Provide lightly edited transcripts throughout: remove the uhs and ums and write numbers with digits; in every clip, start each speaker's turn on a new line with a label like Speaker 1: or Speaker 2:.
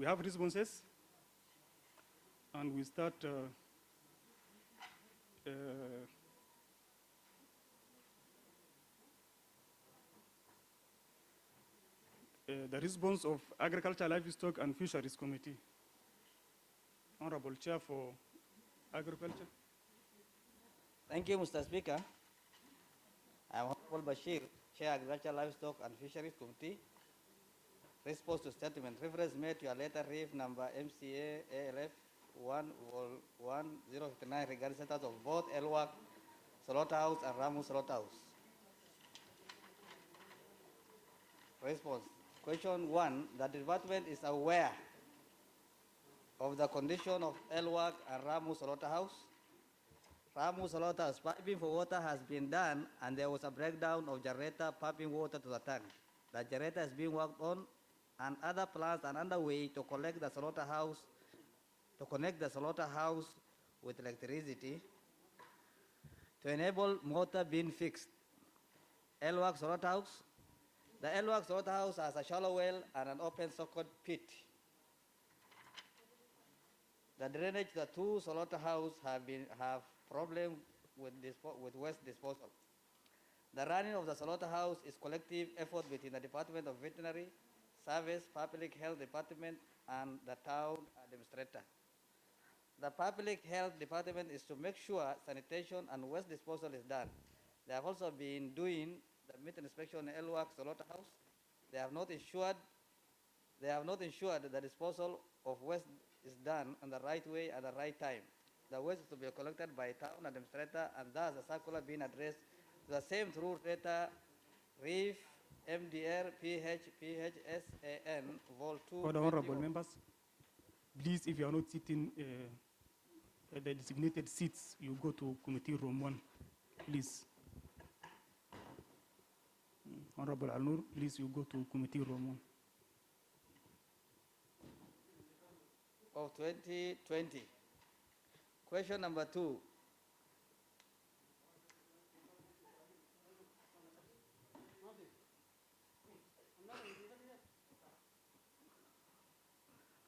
Speaker 1: have responses, and we start the response of Agriculture, Livestock and Fisheries Committee. Honorable Chair for Agriculture.
Speaker 2: Thank you, Mr. Speaker. I'm Honorable Bashir, Chair Agriculture, Livestock and Fisheries Committee. Response to statement. Reference made to your letter reef number MCA ALF 1059 regarding status of both Elwak Slaughterhouse and Rahmu Slaughterhouse. Response. Question 1. The department is aware of the condition of Elwak and Rahmu Slaughterhouse. Rahmu Slaughterhouse piping for water has been done, and there was a breakdown of generator pumping water to the tank. The generator is being worked on, and other plans are underway to connect the slaughterhouse with electricity to enable motor being fixed. Elwak Slaughterhouse. The Elwak Slaughterhouse has a shallow well and an open socket pit. The drainage to the two slaughterhouses have problem with waste disposal. The running of the slaughterhouse is collective effort between the Department of Veterinary Service, Public Health Department, and the town administrator. The Public Health Department is to make sure sanitation and waste disposal is done. They have also been doing the meat inspection in Elwak Slaughterhouse. They have not ensured that the disposal of waste is done in the right way at the right time. The waste is to be collected by town administrator, and thus the circular being addressed to the same through data REEF MDR PHSAN Vol 2.
Speaker 1: For the honorable members, please, if you are not sitting at the designated seats, you go to committee room 1, please. Honorable Al-Nur, please, you go to committee room
Speaker 2: 1. Of 2020. Question number 2.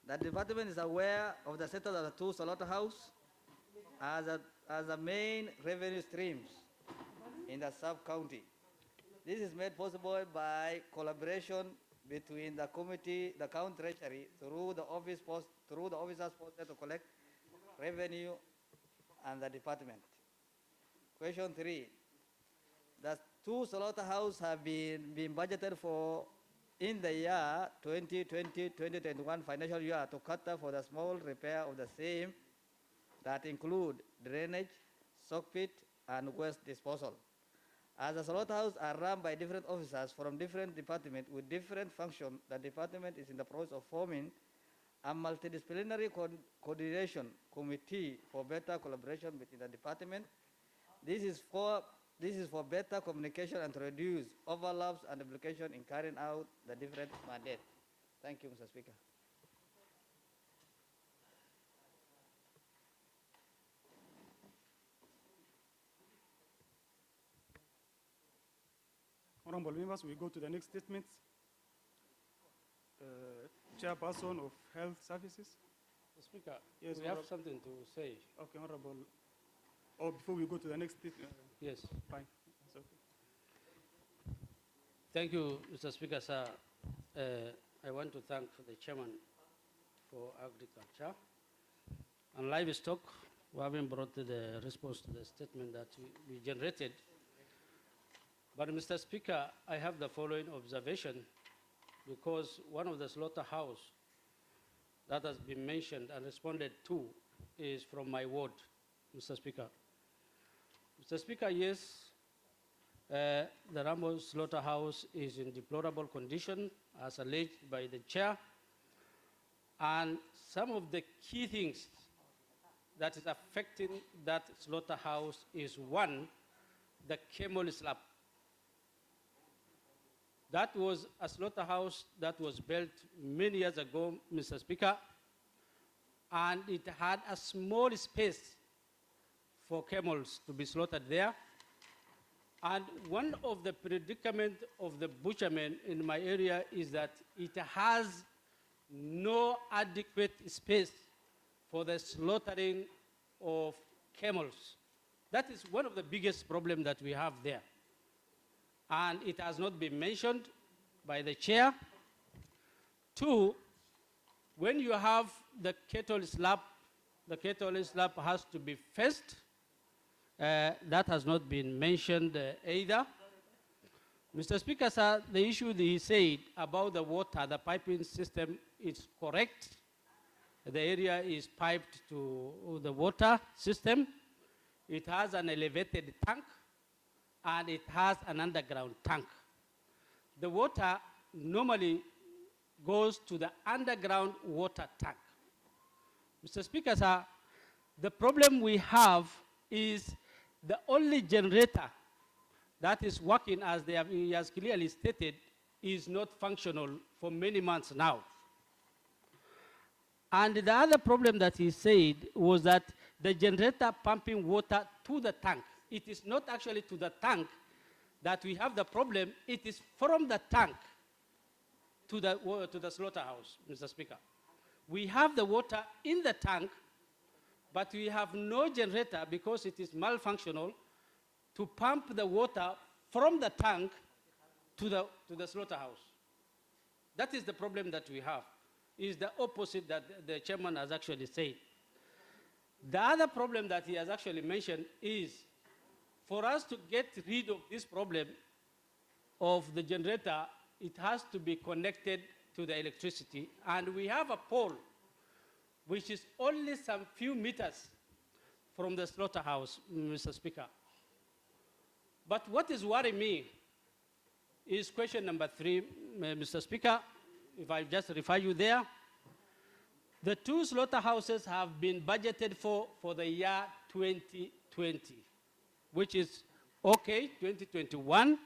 Speaker 2: The department is aware of the status of the two slaughterhouses as a main revenue streams in the sub-county. This is made possible by collaboration between the committee, the county treasury, through the officers posted to collect revenue, and the department. Question 3. The two slaughterhouses have been budgeted for in the year 2020-2021 financial year to cater for the small repair of the same that include drainage, sock pit, and waste disposal. As the slaughterhouses are run by different officers from different departments with different functions, the department is in the process of forming a multidisciplinary coordination committee for better collaboration between the department. This is for better communication and to reduce overlaps and duplication in carrying out the different mandates. Thank you, Mr. Speaker.
Speaker 1: Honorable members, we go to the next statement. Chairperson of Health Services.
Speaker 3: Mr. Speaker,
Speaker 1: yes,
Speaker 3: we have something to say.
Speaker 1: Okay, Honorable. Oh, before we go to the next statement.
Speaker 3: Yes.
Speaker 1: Fine. That's okay.
Speaker 3: Thank you, Mr. Speaker, sir. I want to thank the chairman for agriculture and livestock who having brought the response to the statement that we generated. But Mr. Speaker, I have the following observation, because one of the slaughterhouse that has been mentioned and responded to is from my ward, Mr. Speaker. Mr. Speaker, yes, the Rahmu slaughterhouse is in deplorable condition, as alleged by the chair. And some of the key things that is affecting that slaughterhouse is, one, the camel slab. That was a slaughterhouse that was built many years ago, Mr. Speaker, and it had a small space for camels to be slaughtered there. And one of the predicament of the butchermen in my area is that it has no adequate space for the slaughtering of camels. That is one of the biggest problems that we have there. And it has not been mentioned by the chair. Two, when you have the cattle slab, the cattle slab has to be fenced. That has not been mentioned either. Mr. Speaker, sir, the issue that he said about the water, the piping system is correct. The area is piped to the water system. It has an elevated tank, and it has an underground tank. The water normally goes to the underground water tank. Mr. Speaker, sir, the problem we have is the only generator that is working, as he has clearly stated, is not functional for many months now. And the other problem that he said was that the generator pumping water to the tank. It is not actually to the tank that we have the problem. It is from the tank to the slaughterhouse, Mr. Speaker. We have the water in the tank, but we have no generator because it is malfunctional to pump the water from the tank to the slaughterhouse. That is the problem that we have. Is the opposite that the chairman has actually said. The other problem that he has actually mentioned is for us to get rid of this problem of the generator, it has to be connected to the electricity. And we have a pole which is only some few meters from the slaughterhouse, Mr. Speaker. But what is worrying me is question number 3, Mr. Speaker. If I just refer you there, the 2 slaughterhouses have been budgeted for the year 2020, which is okay, 2021.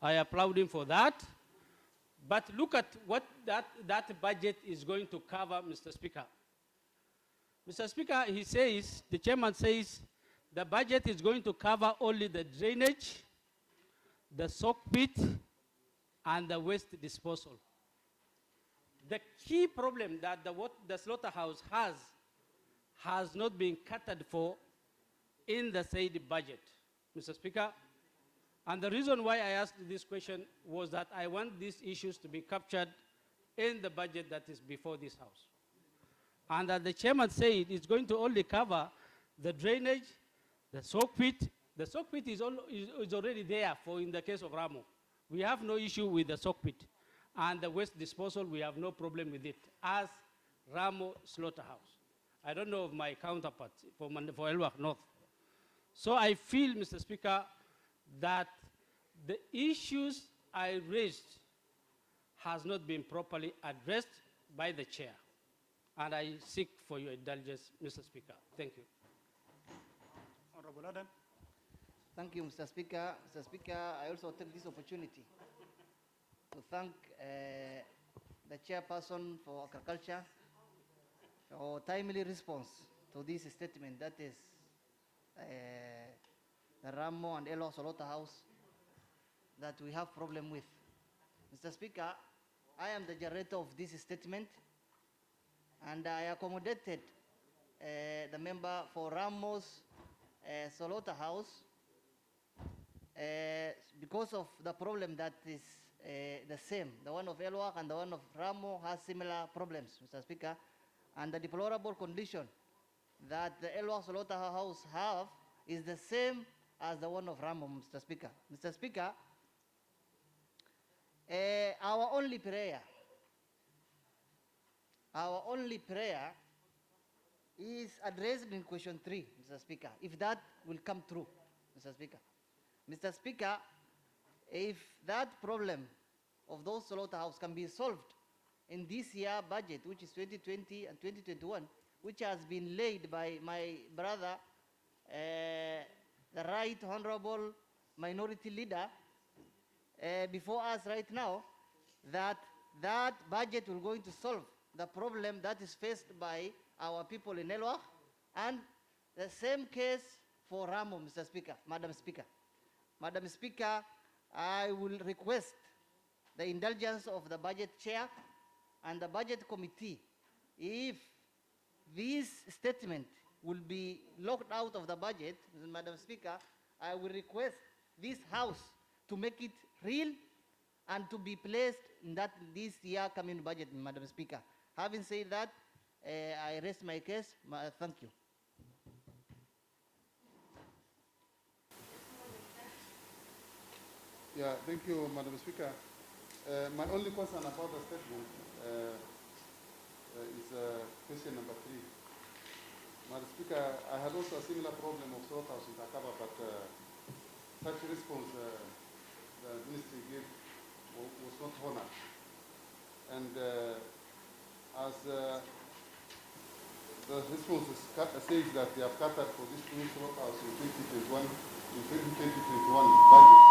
Speaker 3: I applaud him for that. But look at what that budget is going to cover, Mr. Speaker. Mr. Speaker, he says, the chairman says, the budget is going to cover only the drainage, the soak pit, and the waste disposal. The key problem that the slaughterhouse has not been catered for in the said budget, Mr. Speaker. And the reason why I asked this question was that I want these issues to be captured in the budget that is before this House. And that the chairman said it's going to only cover the drainage, the soak pit. The soak pit is already there for in the case of Rahmu. We have no issue with the soak pit. And the waste disposal, we have no problem with it as Rahmu Slaughterhouse. I don't know of my counterparts for Elwak North. So I feel, Mr. Speaker, that the issues I raised has not been properly addressed by the chair. And I seek for your indulgence, Mr. Speaker. Thank you.
Speaker 1: Honorable Adam.
Speaker 2: Thank you, Mr. Speaker. Mr. Speaker, I also take this opportunity to thank the chairperson for agriculture for timely response to this statement that is the Rahmu and Elwak slaughterhouse that we have problem with. Mr. Speaker, I am the generator of this statement, and I accommodated the member for Rahmu's slaughterhouse because of the problem that is the same. The one of Elwak and the one of Rahmu has similar problems, Mr. Speaker, and the deplorable condition that the Elwak slaughterhouse have is the same as the one of Rahmu, Mr. Speaker. Mr. Speaker, our only prayer is addressed in question 3, Mr. Speaker, if that will come true, Mr. Speaker. Mr. Speaker, if that problem of those slaughterhouses can be solved in this year budget, which is 2020 and 2021, which has been laid by my brother, the Right Honorable Minority Leader, before us right now, that budget will going to solve the problem that is faced by our people in Elwak, and the same case for Rahmu, Mr. Speaker, Madam Speaker. Madam Speaker, I will request the indulgence of the budget chair and the budget committee, if this statement will be locked out of the budget, Madam Speaker, I will request this House to make it real and to be placed in that this year coming budget, Madam Speaker. Having said that, I rest my case. Thank you.
Speaker 4: Yeah, thank you, Madam Speaker. My only concern about the statement is question number 3. Madam Speaker, I had also a similar problem of slaughterhouse in Takaba, but such response the ministry gave was not honored. And as the response says that they have catered for this new slaughterhouse in 2021, in 2021 budget.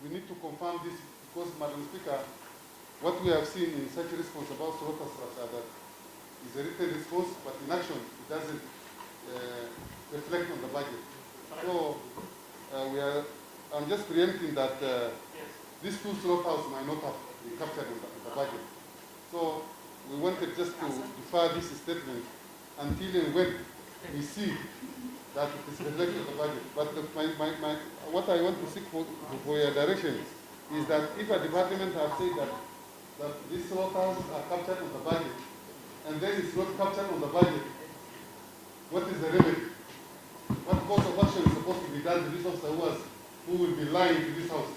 Speaker 4: We need to confirm this because, Madam Speaker, what we have seen in such response about slaughterhouses are that is a written response, but in action it doesn't reflect on the budget. So I'm just preempting that these two slaughterhouses might not have been captured in the budget. So we wanted just to defer this statement until and when we see that it is reflected in the budget. But what I want to seek for your direction is that if a department has said that these slaughterhouses are captured on the budget, and then it's not captured on the budget, what is the remedy? What course of action is supposed to be done to this officer who will be lying to this house?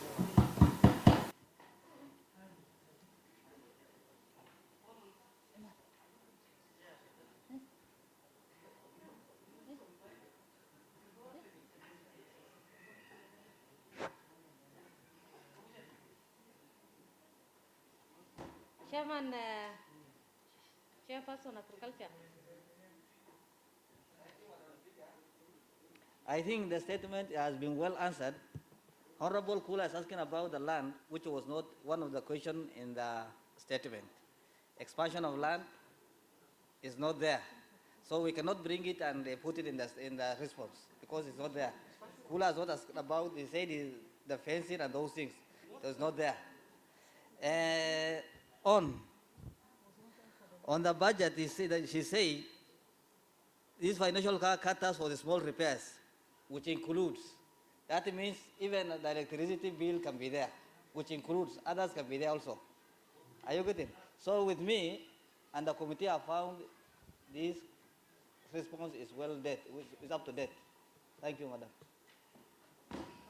Speaker 5: Chairman, Chairperson Agriculture.
Speaker 2: I think the statement has been well answered. Honorable Kula is asking about the land, which was not one of the questions in the statement. Expansion of land is not there. So we cannot bring it and put it in the response because it's not there. Kula is not asking about, he said the fencing and those things. So it's not there. On the budget, she said these financial cutters for the small repairs, which includes, that means even the electricity bill can be there, which includes, others can be there also. Are you getting? So with me and the committee have found this response is well dead, is up to date. Thank you, Madam.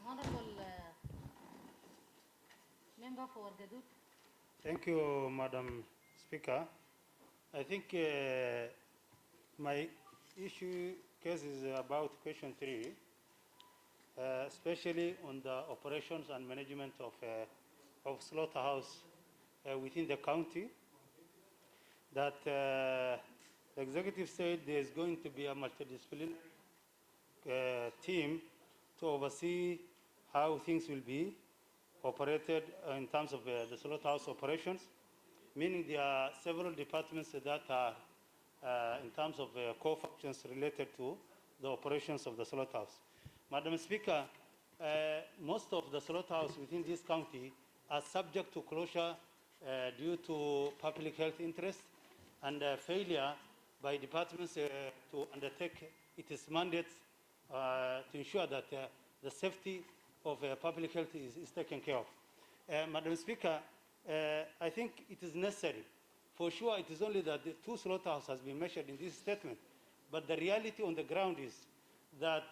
Speaker 5: Honorable Member for Gadut.
Speaker 3: Thank you, Madam Speaker. I think my case is about question 3, especially on the operations and management of slaughterhouse within the county. That the executive said there is going to be a multidisciplinary team to oversee how things will be operated in terms of the slaughterhouse operations, meaning there are several departments that are in terms of core functions related to the operations of the slaughterhouse. Madam Speaker, most of the slaughterhouse within this county are subject to closure due to public health interest and failure by departments to undertake its mandates to ensure that the safety of public health is taken care of. Madam Speaker, I think it is necessary. For sure, it is only that the 2 slaughterhouses has been measured in this statement, but the reality on the ground is that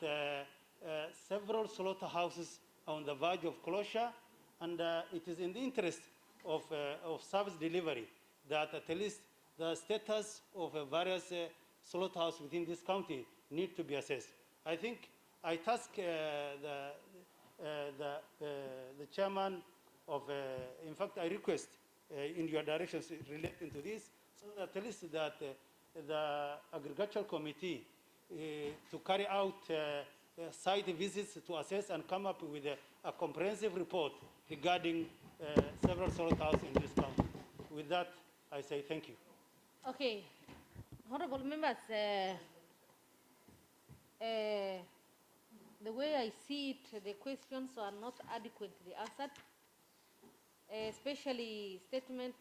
Speaker 3: several slaughterhouses are on the verge of closure, and it is in the interest of service delivery that at least the status of various slaughterhouses within this county need to be assessed. I think I task the chairman of, in fact, I request in your directions relating to this, so that at least that the agricultural committee to carry out site visits to assess and come up with a comprehensive report regarding several slaughterhouses in this county. With that, I say thank you.
Speaker 5: Okay, honorable members, the way I see it, the questions are not adequately answered. especially statement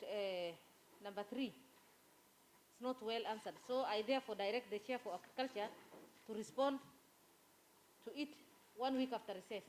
Speaker 5: number 3. It's not well answered. So I therefore direct the Chair for Agriculture to respond to it 1 week after recess.